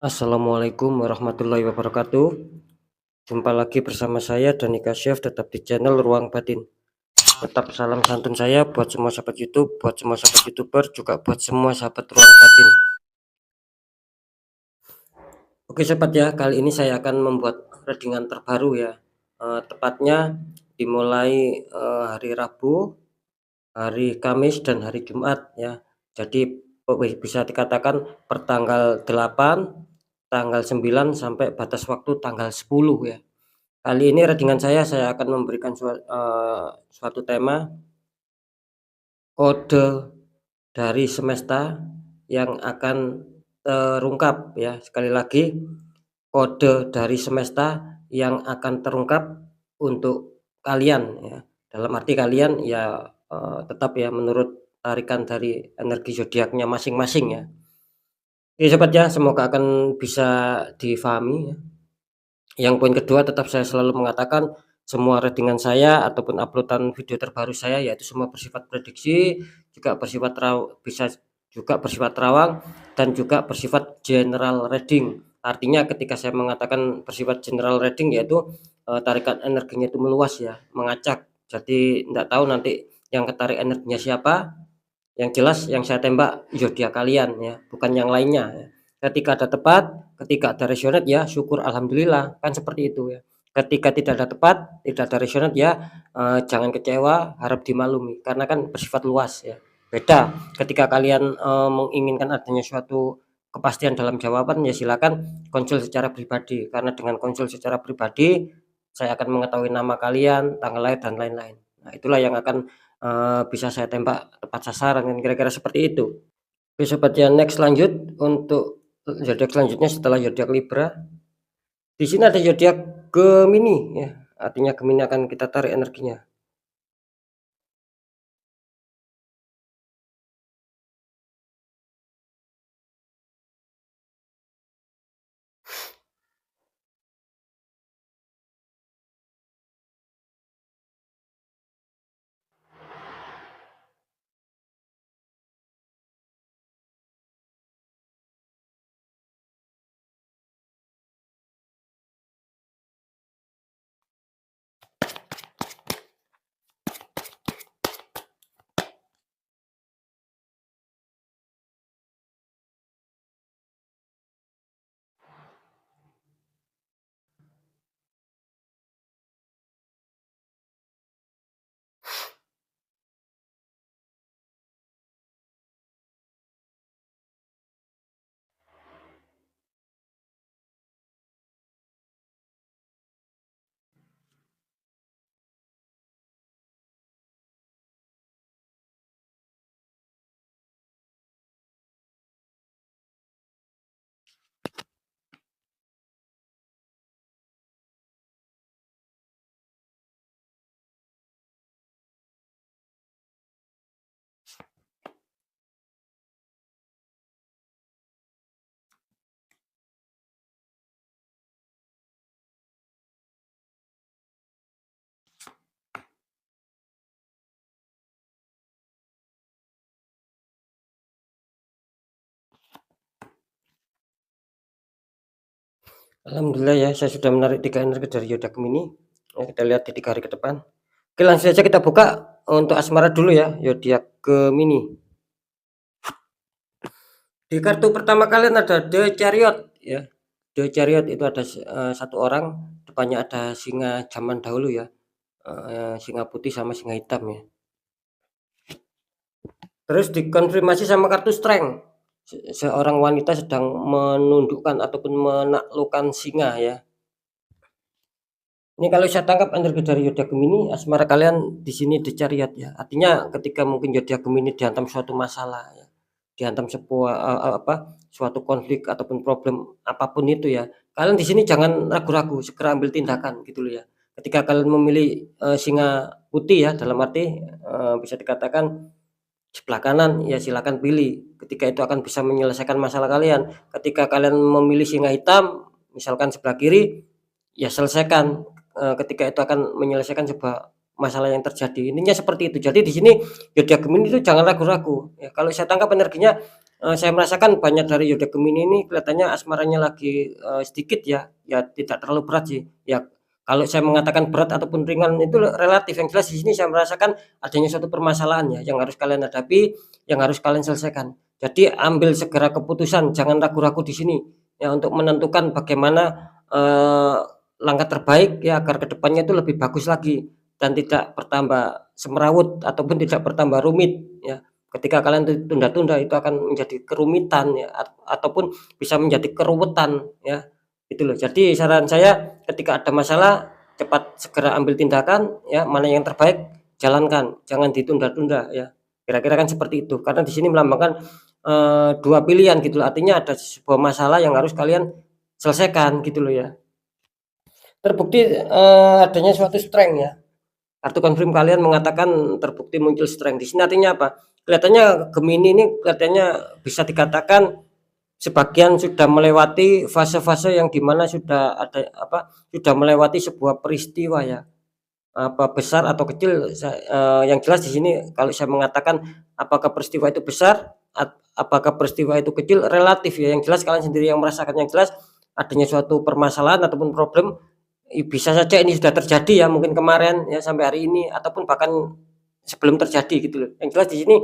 Assalamualaikum warahmatullahi wabarakatuh. Jumpa lagi bersama saya Dani Kasyaf, tetap di channel Ruang Batin. Tetap salam santun saya buat semua sahabat YouTube, buat semua sahabat YouTuber, juga buat semua sahabat Ruang Batin. Oke sobat ya, kali ini saya akan membuat readingan terbaru ya. Tepatnya dimulai hari Rabu, hari Kamis dan hari Jumat ya. Jadi bisa dikatakan pertanggal 8, tanggal 9 sampai batas waktu tanggal 10 ya. Kali ini readingan saya akan memberikan suatu tema kode dari semesta yang akan terungkap ya. Sekali lagi, kode dari semesta yang akan terungkap untuk kalian ya. Dalam arti kalian ya tetap ya menurut tarikan dari energi zodiaknya masing-masing ya. Oke sobat ya, semoga akan bisa difahami ya. Yang poin kedua, tetap saya selalu mengatakan semua readingan saya ataupun uploadan video terbaru saya yaitu semua bersifat prediksi, juga bersifat bisa juga bersifat terawang dan juga bersifat general reading. Artinya ketika saya mengatakan bersifat general reading yaitu tarikan energinya itu meluas ya, mengacak. Jadi tidak tahu nanti yang ketarik energinya siapa. Yang jelas yang saya tembak zodiak kalian ya, bukan yang lainnya ya. Ketika ada tepat, ketika ada resonate ya syukur alhamdulillah, kan seperti itu ya. Ketika tidak ada tepat, tidak ada resonate ya jangan kecewa, harap dimaklumi karena kan bersifat luas ya. Beda ketika kalian menginginkan adanya suatu kepastian dalam jawaban ya silakan konsul secara pribadi, karena dengan konsul secara pribadi saya akan mengetahui nama kalian, tanggal lahir dan lain-lain. Nah, itulah yang akan bisa saya tembak tepat sasaran kan kira-kira seperti itu. Oke sobat ya, next lanjut untuk zodiak selanjutnya setelah zodiak Libra. Di sini ada zodiak Gemini ya, artinya Gemini akan kita tarik energinya. Alhamdulillah ya, saya sudah menarik 3 energi dari zodiak Gemini. Ya, kita lihat di 3 hari ke depan. Oke, langsung saja kita buka untuk asmara dulu ya, zodiak Gemini. Di kartu pertama kalian ada The Chariot ya. The Chariot itu ada satu orang, depannya ada singa zaman dahulu ya. Singa putih sama singa hitam ya. Terus dikonfirmasi sama kartu Strength. Seorang wanita sedang menundukkan ataupun menaklukkan singa ya. Ini kalau saya tangkap energi dari zodiak Gemini, asmara kalian di sini The Chariot ya. Artinya ketika mungkin zodiak Gemini dihantam suatu masalah ya, dihantam sebuah suatu konflik ataupun problem apapun itu ya. Kalian di sini jangan ragu-ragu, segera ambil tindakan gitu loh ya. Ketika kalian memilih singa putih ya, dalam arti bisa dikatakan sebelah kanan ya silakan pilih, ketika itu akan bisa menyelesaikan masalah kalian. Ketika kalian memilih singa hitam misalkan sebelah kiri ya selesaikan, ketika itu akan menyelesaikan sebuah masalah yang terjadi. Intinya seperti itu. Jadi di sini zodiak Gemini itu jangan ragu-ragu ya. Kalau saya tangkap energinya saya merasakan banyak dari zodiak Gemini ini kelihatannya asmaranya lagi, sedikit ya, ya tidak terlalu berat sih. Ya kalau saya mengatakan berat ataupun ringan itu relatif, yang jelas di sini saya merasakan adanya suatu permasalahan ya yang harus kalian hadapi, yang harus kalian selesaikan. Jadi ambil segera keputusan, jangan ragu-ragu di sini ya untuk menentukan bagaimana, langkah terbaik ya agar kedepannya itu lebih bagus lagi dan tidak bertambah semrawut ataupun tidak bertambah rumit ya. Ketika kalian tunda-tunda itu akan menjadi kerumitan ya ataupun bisa menjadi keruwetan ya, itu loh. Jadi saran saya ketika ada masalah cepat segera ambil tindakan ya, mana yang terbaik jalankan, jangan ditunda-tunda ya. Kira-kira kan seperti itu. Karena di sini melambangkan, 2 pilihan gitu loh, artinya ada sebuah masalah yang harus kalian selesaikan gitu loh ya. Terbukti, adanya suatu strength ya. Kartu confirm kalian mengatakan terbukti muncul strength. Di sini artinya apa? Kelihatannya Gemini ini kelihatannya bisa dikatakan sebagian sudah melewati fase-fase yang dimana sudah ada apa, sudah melewati sebuah peristiwa ya. Apa besar atau kecil yang jelas di sini kalau saya mengatakan apakah peristiwa itu besar, apakah peristiwa itu kecil, relatif ya. Yang jelas kalian sendiri yang merasakan, yang jelas adanya suatu permasalahan ataupun problem. Bisa saja ini sudah terjadi ya, mungkin kemarin ya sampai hari ini ataupun bahkan sebelum terjadi gitu loh. Yang jelas di sini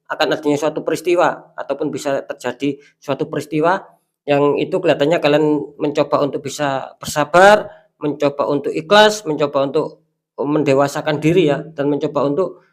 akan adanya suatu peristiwa ataupun bisa terjadi suatu peristiwa yang itu kelihatannya kalian mencoba untuk bisa bersabar, mencoba untuk ikhlas, mencoba untuk mendewasakan diri ya dan mencoba untuk,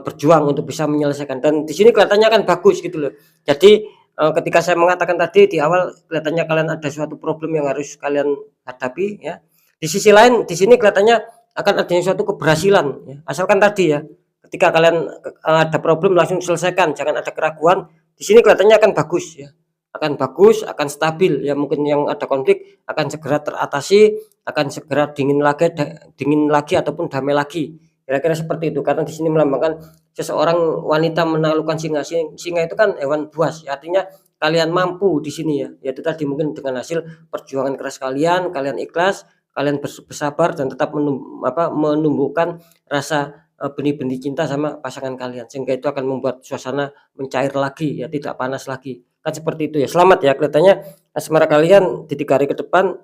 berjuang untuk bisa menyelesaikan dan di sini kelihatannya kan bagus gitu loh. Jadi, ketika saya mengatakan tadi di awal kelihatannya kalian ada suatu problem yang harus kalian hadapi ya. Di sisi lain, di sini kelihatannya akan adanya suatu keberhasilan ya, asalkan tadi ya, ketika kalian, ada problem langsung selesaikan, jangan ada keraguan, di sini kelihatannya akan bagus ya, akan bagus, akan stabil ya, mungkin yang ada konflik akan segera teratasi, akan segera dingin lagi ataupun damai lagi, kira-kira seperti itu. Karena di sini melambangkan seseorang wanita menaklukkan singa, singa itu kan hewan buas ya, artinya kalian mampu di sini ya, yaitu tadi mungkin dengan hasil perjuangan keras kalian, kalian ikhlas, kalian bersabar dan tetap menumbuhkan rasa, benih-benih cinta sama pasangan kalian, sehingga itu akan membuat suasana mencair lagi ya, tidak panas lagi, kan seperti itu ya. Selamat ya, kelihatannya asmara kalian di 3 hari ke depan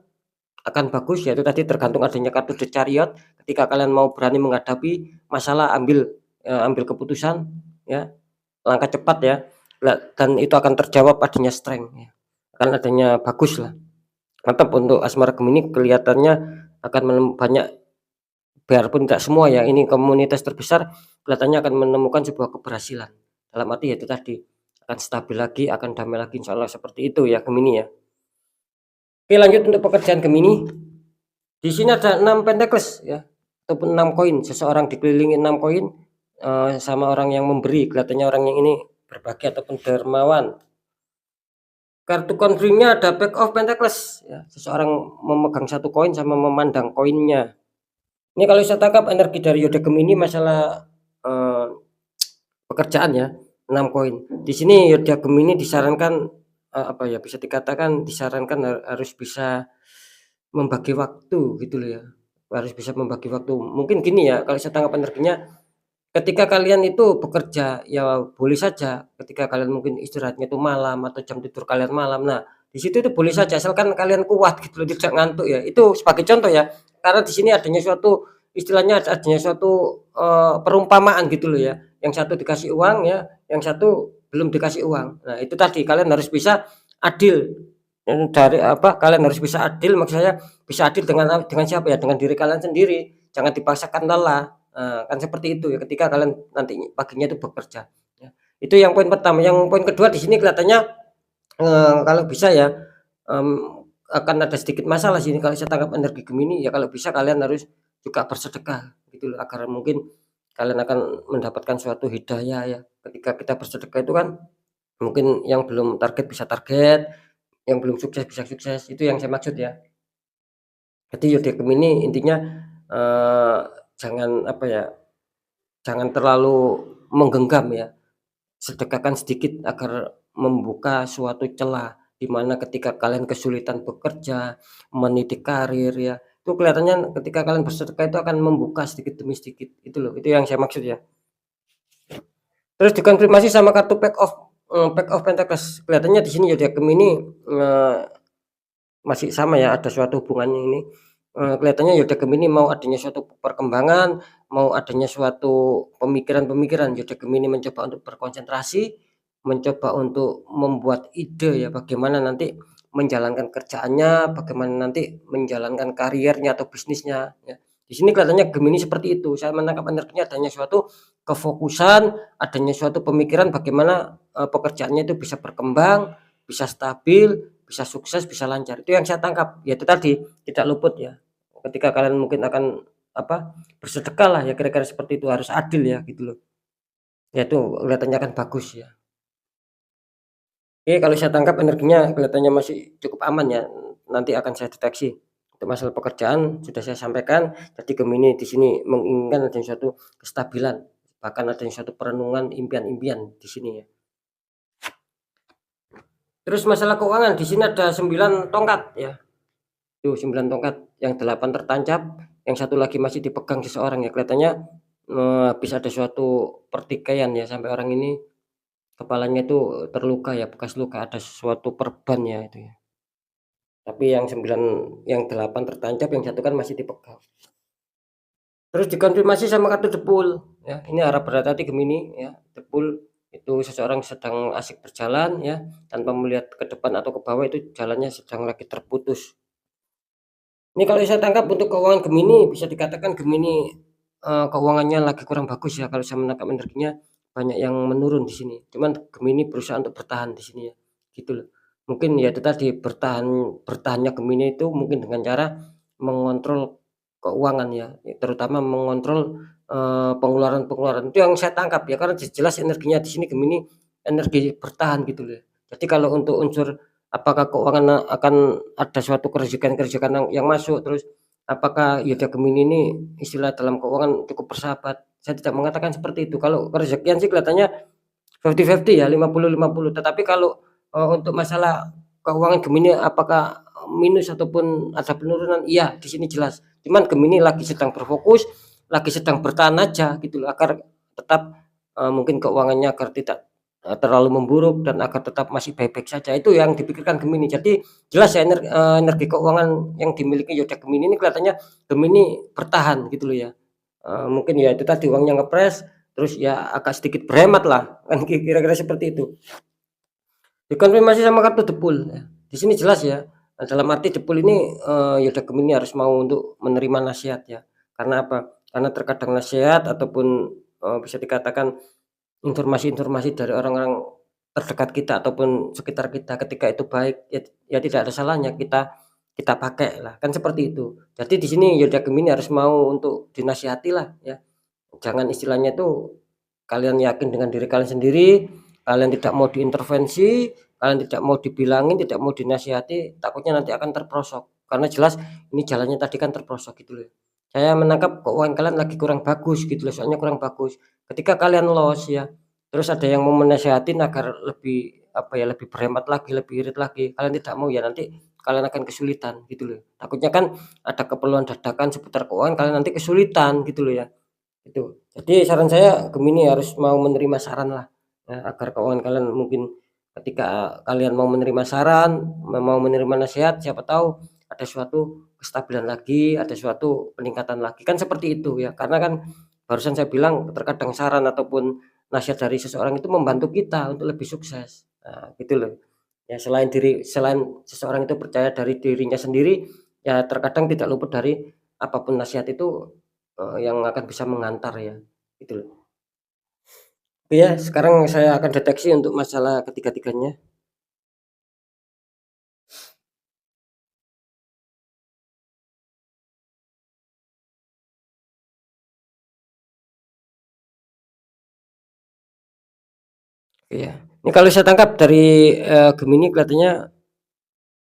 akan bagus, yaitu tadi tergantung adanya kartu The Chariot, ketika kalian mau berani menghadapi masalah, ambil keputusan ya, langkah cepat ya, dan itu akan terjawab adanya strength ya, akan adanya baguslah. Mantap untuk asmara Gemini kelihatannya akan banyak, biarpun tidak semua ya, ini komunitas terbesar kelihatannya akan menemukan sebuah keberhasilan. Dalam arti yaitu tadi, akan stabil lagi, akan damai lagi, insyaallah seperti itu ya Gemini ya. Oke lanjut untuk pekerjaan Gemini. Di sini ada 6 Pentacles ya, ataupun 6 koin, seseorang dikelilingi 6 koin, sama orang yang memberi, kelihatannya orang yang ini berbagi ataupun dermawan. Kartu confirmnya ada Pack of Pentacles ya, seseorang memegang 1 koin sama memandang koinnya. Ini kalau saya tangkap energi dari zodiak Gemini masalah, pekerjaan ya, 6 koin. Di sini zodiak Gemini disarankan, apa ya, bisa dikatakan disarankan harus bisa membagi waktu gitu loh ya, harus bisa membagi waktu. Mungkin gini ya, kalau saya tangkap energinya, ketika kalian itu bekerja, ya boleh saja ketika kalian mungkin istirahatnya itu malam atau jam tidur kalian malam. Nah, di situ itu boleh saja asalkan kalian kuat gitu loh, tidak ngantuk ya. Itu sebagai contoh ya. Karena di sini adanya suatu istilahnya adanya suatu, perumpamaan gitu loh ya. Yang satu dikasih uang ya, yang satu belum dikasih uang. Nah, itu tadi kalian harus bisa adil. Dari apa, kalian harus bisa adil, maksud saya bisa adil dengan siapa ya? Dengan diri kalian sendiri. Jangan dipaksakan lelah. Kan seperti itu ya ketika kalian nanti paginya itu bekerja ya. Itu yang poin pertama. Yang poin kedua di sini kelihatannya, kalau bisa ya, akan ada sedikit masalah sini kalau saya tangkap energi Gemini ya, kalau bisa kalian harus juga bersedekah gitu loh, agar mungkin kalian akan mendapatkan suatu hidayah ya. Ketika kita bersedekah itu kan mungkin yang belum target bisa target, yang belum sukses bisa sukses, itu yang saya maksud ya. Jadi zodiak Gemini intinya, eee, jangan apa ya, jangan terlalu menggenggam ya, sedekahkan sedikit agar membuka suatu celah, di mana ketika kalian kesulitan bekerja, meniti karir ya, itu kelihatannya ketika kalian bersedekah itu akan membuka sedikit demi sedikit, itu loh, itu yang saya maksud ya. Terus dikonfirmasi sama kartu Pack of Pack of Pentacles kelihatannya di sini zodiak Gemini, eee, masih sama ya, ada suatu hubungannya ini, kelihatannya zodiak Gemini mau adanya suatu perkembangan, mau adanya suatu pemikiran-pemikiran. Zodiak Gemini mencoba untuk berkonsentrasi, mencoba untuk membuat ide ya, bagaimana nanti menjalankan kerjaannya, bagaimana nanti menjalankan kariernya atau bisnisnya ya. Di sini kelihatannya Gemini seperti itu, saya menangkap energinya adanya suatu kefokusan, adanya suatu pemikiran bagaimana, pekerjaannya itu bisa berkembang, bisa stabil, bisa sukses, bisa lancar. Itu yang saya tangkap. Ya itu tadi, tidak luput ya, ketika kalian mungkin akan, apa, bersedekah lah ya, kira-kira seperti itu, harus adil ya, gitu loh. Ya itu kelihatannya akan bagus ya. Oke, kalau saya tangkap energinya kelihatannya masih cukup aman ya, nanti akan saya deteksi. Untuk masalah pekerjaan sudah saya sampaikan, jadi Gemini di sini menginginkan adanya suatu kestabilan, bahkan adanya suatu perenungan impian-impian di sini ya. Terus masalah keuangan di sini ada 9 tongkat ya. Tuh 9 tongkat, yang 8 tertancap, yang satu lagi masih dipegang seseorang ya, kelihatannya, habis ada suatu pertikaian ya, sampai orang ini kepalanya itu terluka ya, bekas luka, ada sesuatu perban ya itu ya. Tapi yang 8 tertancap, yang satu kan masih dipegang. Terus dikonfirmasi sama kartu Depul ya, ini arah berhati-hati Gemini ya, Depul itu seseorang sedang asik berjalan ya, tanpa melihat ke depan atau ke bawah, itu jalannya sedang lagi terputus. Ini kalau saya tangkap untuk keuangan Gemini, bisa dikatakan Gemini, keuangannya lagi kurang bagus ya, kalau saya menangkap energinya banyak yang menurun di sini. Cuman Gemini berusaha untuk bertahan di sini ya, gitu loh. Mungkin ya itu tadi, bertahannya Gemini itu mungkin dengan cara mengontrol keuangan ya, terutama mengontrol, pengeluaran-pengeluaran. Itu yang saya tangkap ya, karena jelas energinya di sini Gemini energi bertahan gitu loh. Jadi kalau untuk unsur apakah keuangan akan ada suatu kerjikan-kerjikan yang masuk, terus apakah zodiak Gemini ini istilah dalam keuangan cukup bersahabat, saya tidak mengatakan seperti itu. Kalau rezekian sih kelihatannya 50-50 ya, 50-50. Tetapi kalau, untuk masalah keuangan Gemini apakah minus ataupun ada penurunan, iya di sini jelas. Cuman Gemini lagi sedang berfokus, lagi sedang bertahan aja gitu loh, agar tetap, mungkin keuangannya agar tidak, terlalu memburuk dan agar tetap masih baik-baik saja, itu yang dipikirkan Gemini. Jadi jelas ya energi keuangan yang dimiliki zodiak Gemini ini kelihatannya Gemini bertahan gitu loh ya. Mungkin ya itu tadi, uangnya ngepres, terus ya agak sedikit berhemat lah, kan kira-kira seperti itu. Dikonfirmasi sama kartu Depul ya. Di sini jelas ya, dalam arti Depul ini, zodiak Gemini harus mau untuk menerima nasihat ya. Karena apa? Karena terkadang nasihat ataupun, bisa dikatakan informasi-informasi dari orang-orang terdekat kita ataupun sekitar kita, ketika itu baik, ya tidak ada salahnya kita kita pakai lah, kan seperti itu. Jadi di sini zodiak Gemini harus mau untuk dinasihati lah ya. Jangan istilahnya itu kalian yakin dengan diri kalian sendiri, kalian tidak mau diintervensi, kalian tidak mau dibilangin, tidak mau dinasihati, takutnya nanti akan terperosok. Karena jelas ini jalannya tadi kan terperosok gitu loh. Saya menangkap keuangan kalian lagi kurang bagus gitu loh, soalnya kurang bagus. Ketika kalian loss ya, terus ada yang mau menasehatin agar lebih, apa ya, lebih berhemat lagi, lebih irit lagi, kalian tidak mau ya, nanti kalian akan kesulitan gitu loh. Takutnya kan ada keperluan dadakan seputar keuangan, kalian nanti kesulitan gitu loh ya. Itu. Jadi saran saya Gemini harus mau menerima saran lah, ya, agar keuangan kalian mungkin ketika kalian mau menerima saran, mau menerima nasihat, siapa tahu ada suatu kestabilan lagi, ada suatu peningkatan lagi, kan seperti itu ya. Karena kan barusan saya bilang terkadang saran ataupun nasihat dari seseorang itu membantu kita untuk lebih sukses. Nah, gitu loh. Ya selain seseorang itu percaya dari dirinya sendiri, ya terkadang tidak luput dari apapun nasihat itu, yang akan bisa mengantar ya, gitu loh. Iya, sekarang saya akan deteksi untuk masalah ketiga-tiganya. Iya, ini kalau saya tangkap dari, Gemini kelihatannya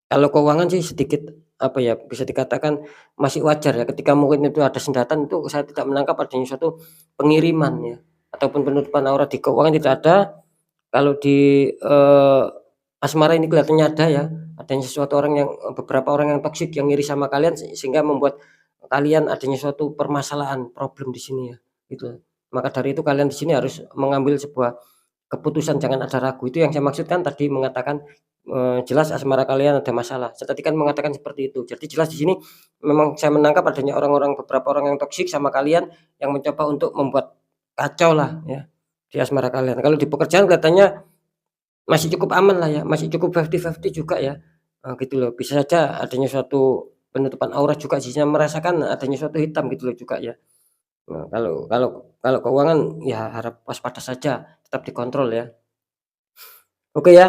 kalau keuangan sih sedikit, apa ya, bisa dikatakan masih wajar ya, ketika mungkin itu ada sendatan, itu saya tidak menangkap adanya suatu pengiriman ya, ataupun penutupan aura di keuangan tidak ada. Kalau di, asmara ini kelihatannya ada ya, adanya sesuatu orang yang beberapa orang yang toksik yang iri sama kalian, sehingga membuat kalian adanya suatu permasalahan, problem di sini ya, gitu. Maka dari itu kalian di sini harus mengambil sebuah keputusan, jangan ada ragu. Itu yang saya maksudkan tadi mengatakan, jelas asmara kalian ada masalah. Saya tadi kan mengatakan seperti itu. Jadi jelas di sini memang saya menangkap adanya beberapa orang yang toksik sama kalian, yang mencoba untuk membuat kacau lah ya di asmara kalian. Kalau di pekerjaan kelihatannya masih cukup aman lah ya, masih cukup 50-50 juga ya, gitu loh. Bisa saja adanya suatu penutupan aurat juga sih, saya merasakan adanya suatu hitam gitu loh juga ya. Nah, kalau keuangan ya harap waspada saja, tetap dikontrol ya. Oke ya,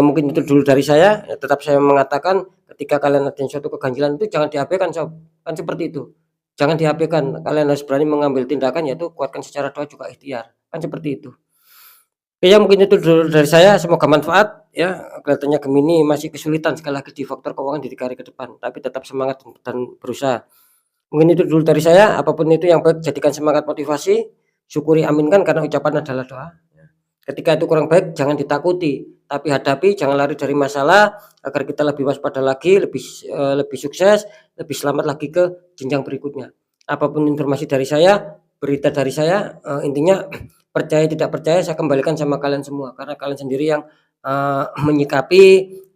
mungkin itu dulu dari saya, ya tetap saya mengatakan ketika kalian adanya suatu keganjilan itu jangan diabaikan sob, kan seperti itu. Jangan diabaikan, kalian harus berani mengambil tindakan yaitu kuatkan secara doa juga ikhtiar, kan seperti itu. Oke ya mungkin itu dulu dari saya, semoga manfaat ya, kelihatannya Gemini masih kesulitan sekali lagi di faktor keuangan di 3 hari ke depan, tapi tetap semangat dan berusaha. Mungkin itu dulu dari saya, apapun itu yang baik jadikan semangat motivasi, syukuri, aminkan karena ucapan adalah doa. Ketika itu kurang baik jangan ditakuti, tapi hadapi, jangan lari dari masalah agar kita lebih waspada lagi, lebih sukses, lebih selamat lagi ke jenjang berikutnya. Apapun informasi dari saya, berita dari saya, intinya percaya tidak percaya saya kembalikan sama kalian semua, karena kalian sendiri yang, menyikapi,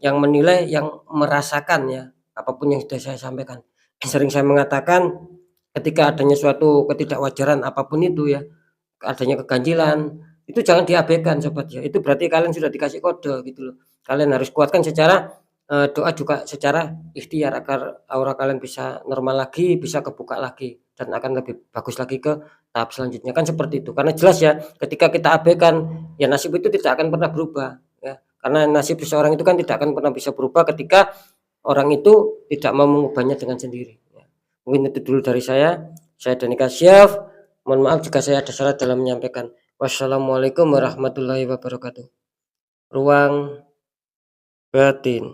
yang menilai, yang merasakan ya, apapun yang sudah saya sampaikan. Sering saya mengatakan ketika adanya suatu ketidakwajaran apapun itu ya, adanya keganjilan, itu jangan diabaikan sobat ya, itu berarti kalian sudah dikasih kode gitu loh. Kalian harus kuatkan secara, doa juga secara ikhtiar agar aura kalian bisa normal lagi, bisa kebuka lagi, dan akan lebih bagus lagi ke tahap selanjutnya, kan seperti itu. Karena jelas ya, ketika kita abaikan, ya nasib itu tidak akan pernah berubah ya, karena nasib seseorang itu kan tidak akan pernah bisa berubah ketika orang itu tidak mau mengubahnya dengan sendiri ya. Mungkin itu dulu dari saya Dani Kasyaf, mohon maaf jika saya ada salah dalam menyampaikan. Wassalamualaikum warahmatullahi wabarakatuh. Ruang batin.